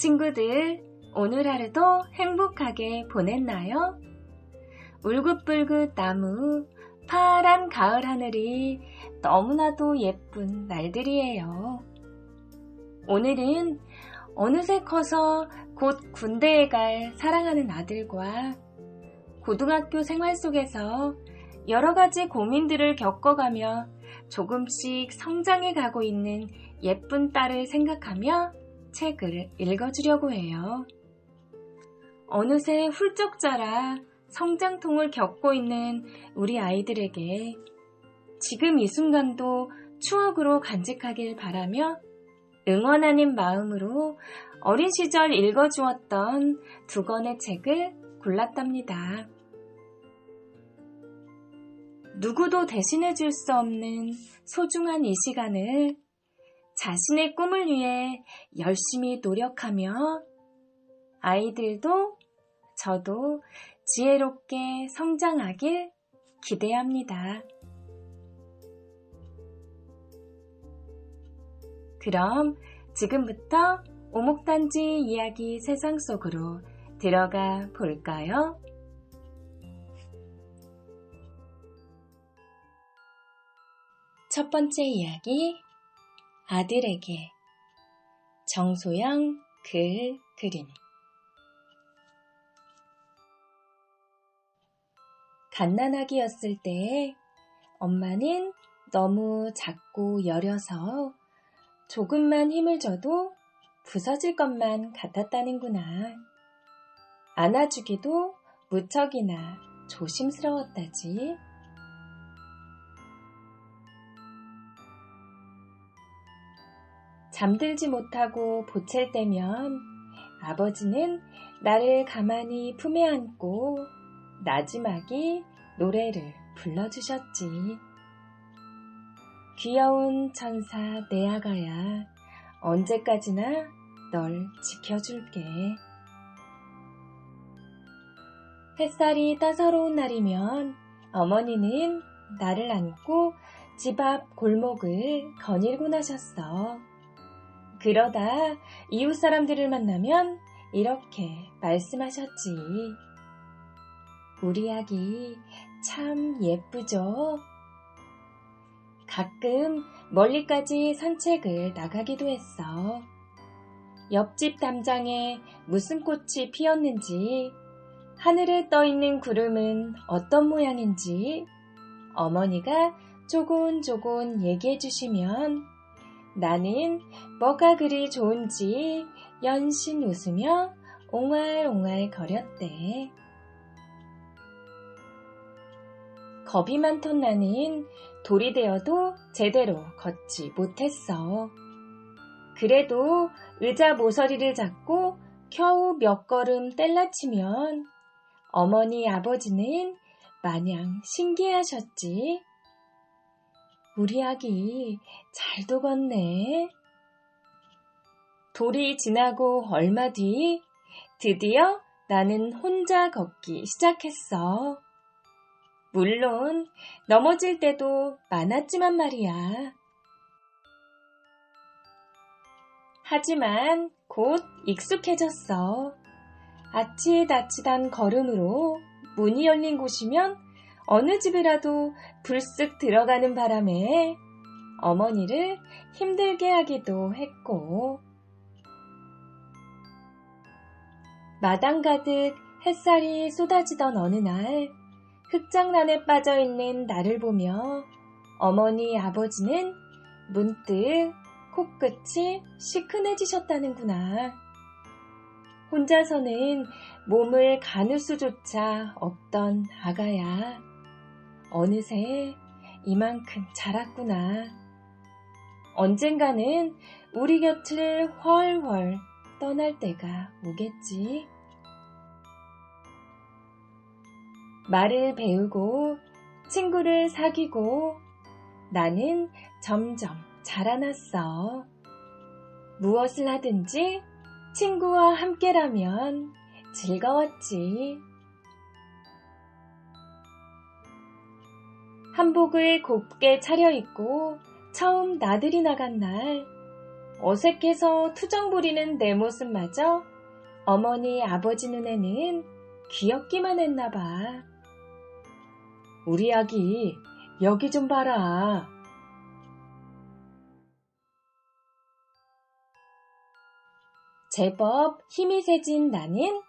친구들, 오늘 하루도 행복하게 보냈나요? 울긋불긋 나무, 파란 가을 하늘이 너무나도 예쁜 날들이에요. 오늘은 어느새 커서 곧 군대에 갈 사랑하는 아들과 고등학교 생활 속에서 여러 가지 고민들을 겪어가며 조금씩 성장해 가고 있는 예쁜 딸을 생각하며 책을 읽어주려고 해요. 어느새 훌쩍 자라 성장통을 겪고 있는 우리 아이들에게 지금 이 순간도 추억으로 간직하길 바라며 응원하는 마음으로 어린 시절 읽어주었던 두 권의 책을 골랐답니다. 누구도 대신해줄 수 없는 소중한 이 시간을 자신의 꿈을 위해 열심히 노력하며 아이들도 저도 지혜롭게 성장하길 기대합니다. 그럼 지금부터 오목단지 이야기 세상 속으로 들어가 볼까요? 첫 번째 이야기, 아들에게. 정소영 그림. 갓난아기였을 때 엄마는 너무 작고 여려서 조금만 힘을 줘도 부서질 것만 같았다는구나. 안아주기도 무척이나 조심스러웠다지. 잠들지 못하고 보챌 때면 아버지는 나를 가만히 품에 안고 나지막이 노래를 불러주셨지. 귀여운 천사 내 아가야, 언제까지나 널 지켜줄게. 햇살이 따사로운 날이면 어머니는 나를 안고 집 앞 골목을 거닐곤 하셨어. 그러다 이웃 사람들을 만나면 이렇게 말씀하셨지. 우리 아기 참 예쁘죠? 가끔 멀리까지 산책을 나가기도 했어. 옆집 담장에 무슨 꽃이 피었는지, 하늘에 떠있는 구름은 어떤 모양인지 어머니가 조곤조곤 얘기해 주시면 나는 뭐가 그리 좋은지 연신 웃으며 옹알옹알 거렸대. 겁이 많던 나는 돌이 되어도 제대로 걷지 못했어. 그래도 의자 모서리를 잡고 겨우 몇 걸음 뗄라치면 어머니 아버지는 마냥 신기해하셨지. 우리 아기 잘도 걷네. 돌이 지나고 얼마 뒤 드디어 나는 혼자 걷기 시작했어. 물론 넘어질 때도 많았지만 말이야. 하지만 곧 익숙해졌어. 아치다치단 걸음으로 문이 열린 곳이면 어느 집이라도 불쑥 들어가는 바람에 어머니를 힘들게 하기도 했고, 마당 가득 햇살이 쏟아지던 어느 날 흙장난에 빠져있는 나를 보며 어머니 아버지는 문득 코끝이 시큰해지셨다는구나. 혼자서는 몸을 가눌 수조차 없던 아가야. 어느새 이만큼 자랐구나. 언젠가는 우리 곁을 훨훨 떠날 때가 오겠지. 말을 배우고 친구를 사귀고 나는 점점 자라났어. 무엇을 하든지 친구와 함께라면 즐거웠지. 한복을 곱게 차려입고 처음 나들이 나간 날 어색해서 투정 부리는 내 모습마저 어머니, 아버지 눈에는 귀엽기만 했나 봐. 우리 아기, 여기 좀 봐라. 제법 힘이 세진 나는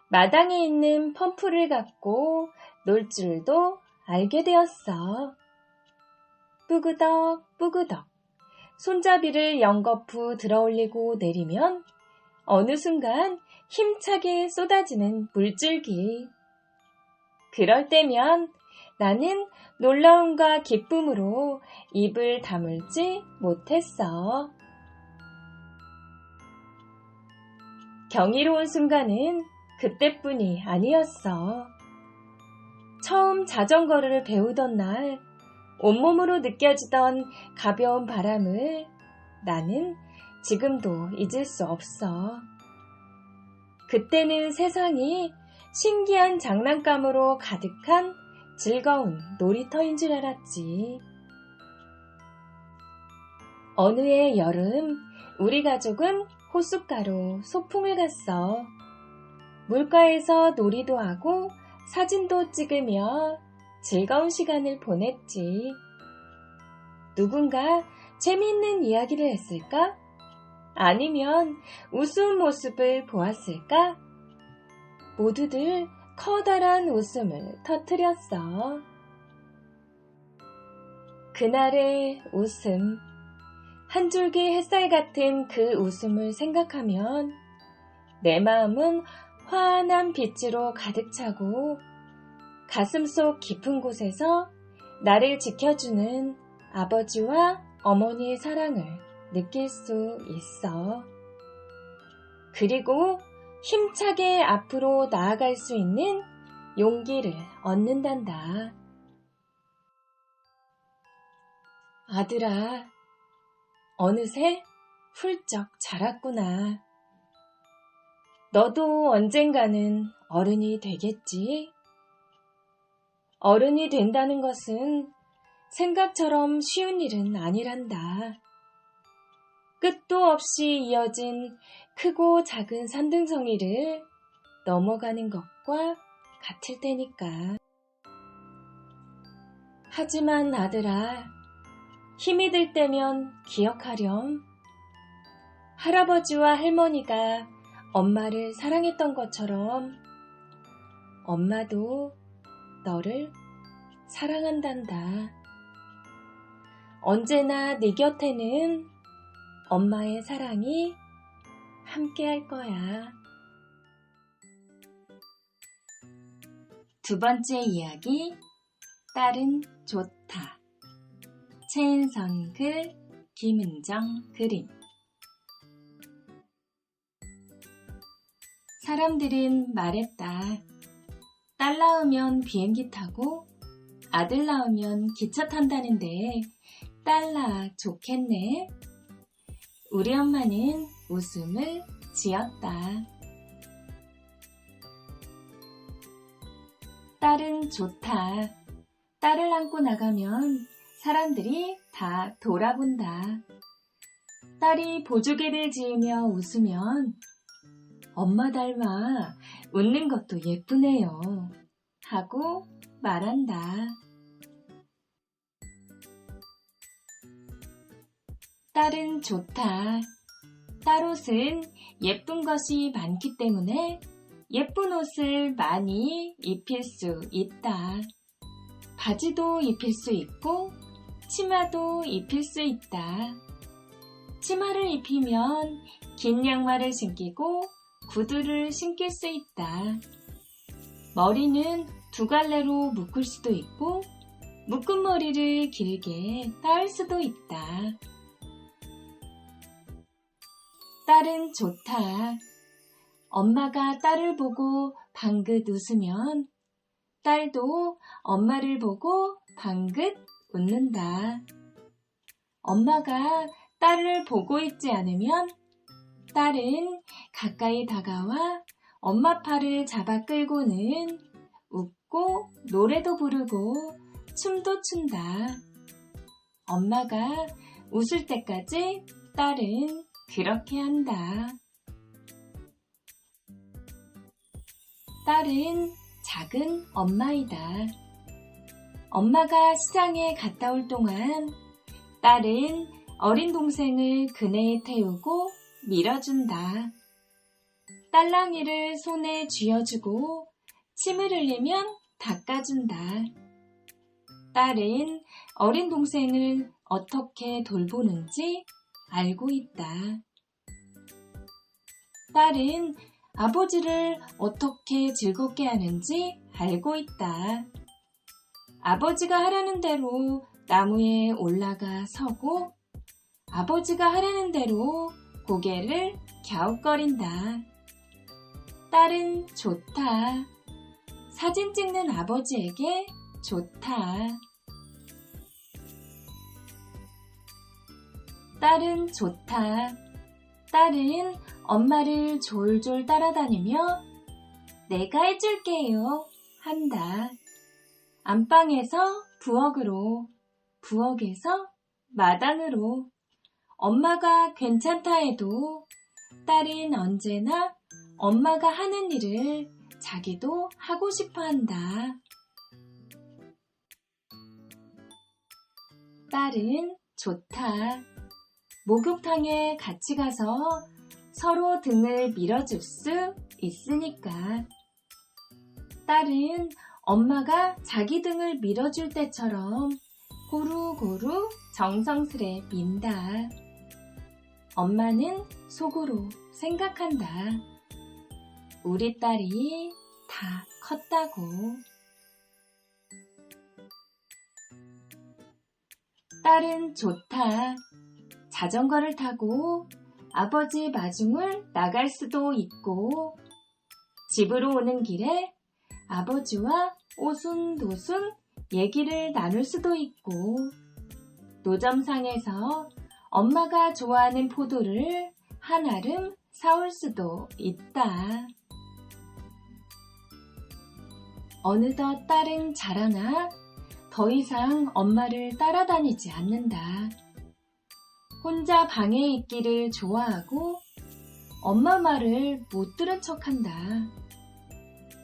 마당에 있는 펌프를 갖고 놀 줄도 알게 되었어. 뿌그덕 뿌그덕 손잡이를 연거푸 들어올리고 내리면 어느 순간 힘차게 쏟아지는 물줄기. 그럴 때면 나는 놀라움과 기쁨으로 입을 다물지 못했어. 경이로운 순간은 그때뿐이 아니었어. 처음 자전거를 배우던 날 온몸으로 느껴지던 가벼운 바람을 나는 지금도 잊을 수 없어. 그때는 세상이 신기한 장난감으로 가득한 즐거운 놀이터인 줄 알았지. 어느 해 여름, 우리 가족은 호숫가로 소풍을 갔어. 물가에서 놀이도 하고 사진도 찍으며 즐거운 시간을 보냈지. 누군가 재미있는 이야기를 했을까? 아니면 우스운 모습을 보았을까? 모두들 커다란 웃음을 터뜨렸어. 그날의 웃음, 한 줄기 햇살 같은 그 웃음을 생각하면 내 마음은 환한 빛으로 가득 차고 가슴속 깊은 곳에서 나를 지켜주는 아버지와 어머니의 사랑을 느낄 수 있어. 그리고 힘차게 앞으로 나아갈 수 있는 용기를 얻는단다. 아들아, 어느새 훌쩍 자랐구나. 너도 언젠가는 어른이 되겠지? 어른이 된다는 것은 생각처럼 쉬운 일은 아니란다. 끝도 없이 이어진 크고 작은 산등성이를 넘어가는 것과 같을 테니까. 하지만 아들아, 힘이 들 때면 기억하렴. 할아버지와 할머니가 엄마를 사랑했던 것처럼 엄마도 너를 사랑한단다. 언제나 네 곁에는 엄마의 사랑이 함께할 거야. 두 번째 이야기, 딸은 좋다. 최은선 글, 김은정 그림. 사람들은 말했다. 딸 낳으면 비행기 타고 아들 낳으면 기차 탄다는데 딸 낳아 좋겠네. 우리 엄마는 웃음을 지었다. 딸은 좋다. 딸을 안고 나가면 사람들이 다 돌아본다. 딸이 보조개를 지으며 웃으면 엄마 닮아 웃는 것도 예쁘네요 하고 말한다. 딸은 좋다. 딸옷은 예쁜 것이 많기 때문에 예쁜 옷을 많이 입힐 수 있다. 바지도 입힐 수 있고 치마도 입힐 수 있다. 치마를 입히면 긴 양말을 신기고 구두를 신길 수 있다. 머리는 두 갈래로 묶을 수도 있고 묶은 머리를 길게 따을 수도 있다. 딸은 좋다. 엄마가 딸을 보고 방긋 웃으면 딸도 엄마를 보고 방긋 웃는다. 엄마가 딸을 보고 있지 않으면 딸은 가까이 다가와 엄마 팔을 잡아 끌고는 웃고 노래도 부르고 춤도 춘다. 엄마가 웃을 때까지 딸은 그렇게 한다. 딸은 작은 엄마이다. 엄마가 시장에 갔다 올 동안 딸은 어린 동생을 그네에 태우고 밀어준다. 딸랑이를 손에 쥐어주고 침을 흘리면 닦아준다. 딸은 어린 동생을 어떻게 돌보는지 알고 있다. 딸은 아버지를 어떻게 즐겁게 하는지 알고 있다. 아버지가 하라는 대로 나무에 올라가 서고 아버지가 하라는 대로 고개를 갸웃거린다. 딸은 좋다. 사진 찍는 아버지에게 좋다. 딸은 좋다. 딸은 엄마를 졸졸 따라다니며 내가 해줄게요 한다. 안방에서 부엌으로, 부엌에서 마당으로 엄마가 괜찮다 해도 딸은 언제나 엄마가 하는 일을 자기도 하고 싶어 한다. 딸은 좋다. 목욕탕에 같이 가서 서로 등을 밀어줄 수 있으니까. 딸은 엄마가 자기 등을 밀어줄 때처럼 고루고루 정성스레 민다. 엄마는 속으로 생각한다. 우리 딸이 다 컸다고. 딸은 좋다. 자전거를 타고 아버지 마중을 나갈 수도 있고 집으로 오는 길에 아버지와 오순도순 얘기를 나눌 수도 있고 노점상에서 엄마가 좋아하는 포도를 한 알음 사올 수도 있다. 어느덧 딸은 자라나 더 이상 엄마를 따라다니지 않는다. 혼자 방에 있기를 좋아하고 엄마 말을 못 들은 척한다.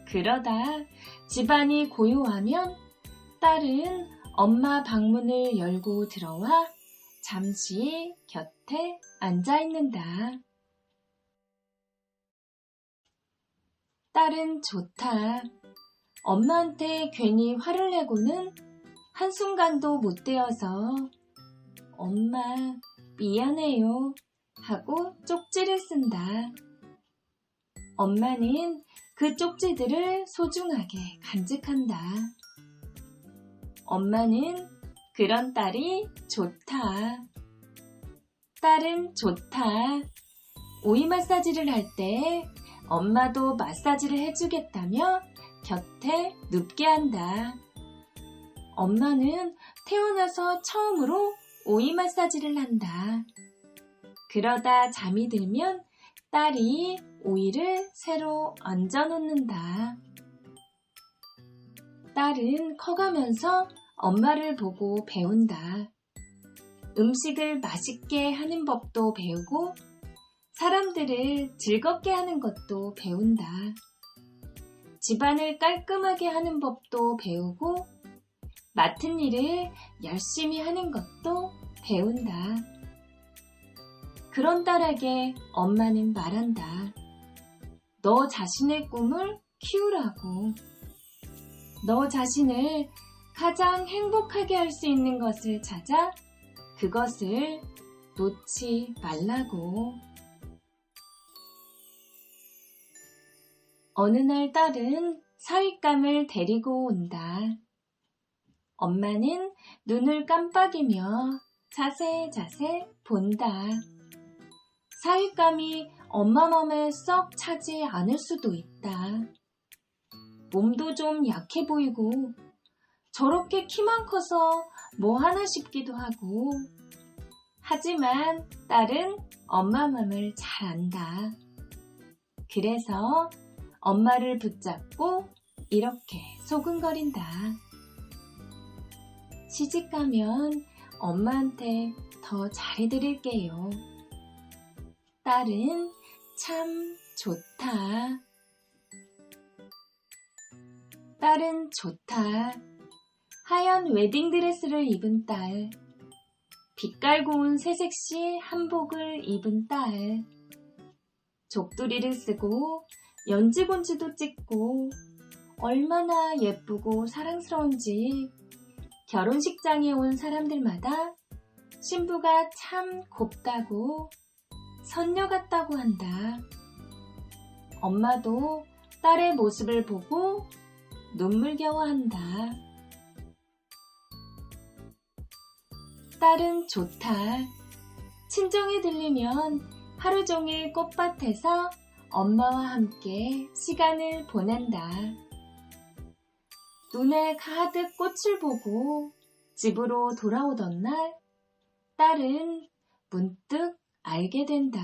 그러다 집안이 고요하면 딸은 엄마 방문을 열고 들어와 잠시 곁에 앉아 있는다. 딸은 좋다. 엄마한테 괜히 화를 내고는 한순간도 못 되어서 엄마 미안해요 하고 쪽지를 쓴다. 엄마는 그 쪽지들을 소중하게 간직한다. 엄마는 그런 딸이 좋다. 딸은 좋다. 오이 마사지를 할 때 엄마도 마사지를 해주겠다며 곁에 눕게 한다. 엄마는 태어나서 처음으로 오이 마사지를 한다. 그러다 잠이 들면 딸이 오이를 새로 얹어놓는다. 딸은 커가면서 엄마를 보고 배운다. 음식을 맛있게 하는 법도 배우고 사람들을 즐겁게 하는 것도 배운다. 집안을 깔끔하게 하는 법도 배우고 맡은 일을 열심히 하는 것도 배운다. 그런 딸에게 엄마는 말한다. 너 자신의 꿈을 키우라고. 너 자신을 가장 행복하게 할 수 있는 것을 찾아 그것을 놓지 말라고. 어느 날 딸은 사윗감을 데리고 온다. 엄마는 눈을 깜빡이며 자세자세 본다. 사윗감이 엄마 맘에 썩 차지 않을 수도 있다. 몸도 좀 약해 보이고 저렇게 키만 커서 뭐 하나 싶기도 하고. 하지만 딸은 엄마 맘을 잘 안다. 그래서 엄마를 붙잡고 이렇게 소근거린다. 시집가면 엄마한테 더 잘해드릴게요. 딸은 참 좋다. 딸은 좋다. 하얀 웨딩드레스를 입은 딸. 빛깔 고운 새색시 한복을 입은 딸. 족두리를 쓰고 연지곤지도 찍고 얼마나 예쁘고 사랑스러운지 결혼식장에 온 사람들마다 신부가 참 곱다고 선녀 같다고 한다. 엄마도 딸의 모습을 보고 눈물겨워한다. 딸은 좋다. 친정에 들리면 하루 종일 꽃밭에서 엄마와 함께 시간을 보낸다. 눈에 가득 꽃을 보고 집으로 돌아오던 날, 딸은 문득 알게 된다.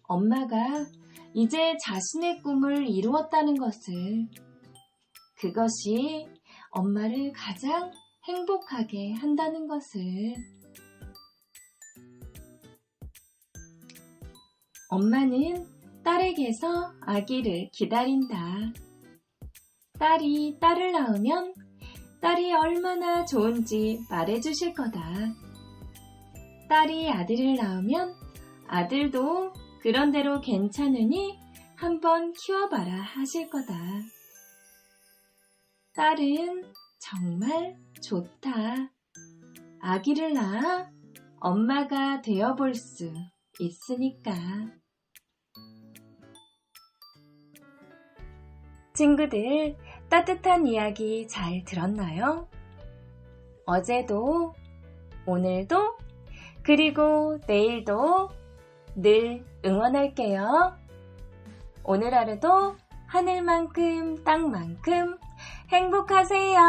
엄마가 이제 자신의 꿈을 이루었다는 것을, 그것이 엄마를 가장 행복하게 한다는 것을. 엄마는 딸에게서 아기를 기다린다. 딸이 딸을 낳으면 딸이 얼마나 좋은지 말해주실 거다. 딸이 아들을 낳으면 아들도 그런대로 괜찮으니 한번 키워봐라 하실 거다. 딸은 정말 좋다. 아기를 낳아 엄마가 되어볼 수 있으니까. 친구들, 따뜻한 이야기 잘 들었나요? 어제도, 오늘도, 그리고 내일도 늘 응원할게요. 오늘 하루도 하늘만큼 땅만큼 행복하세요.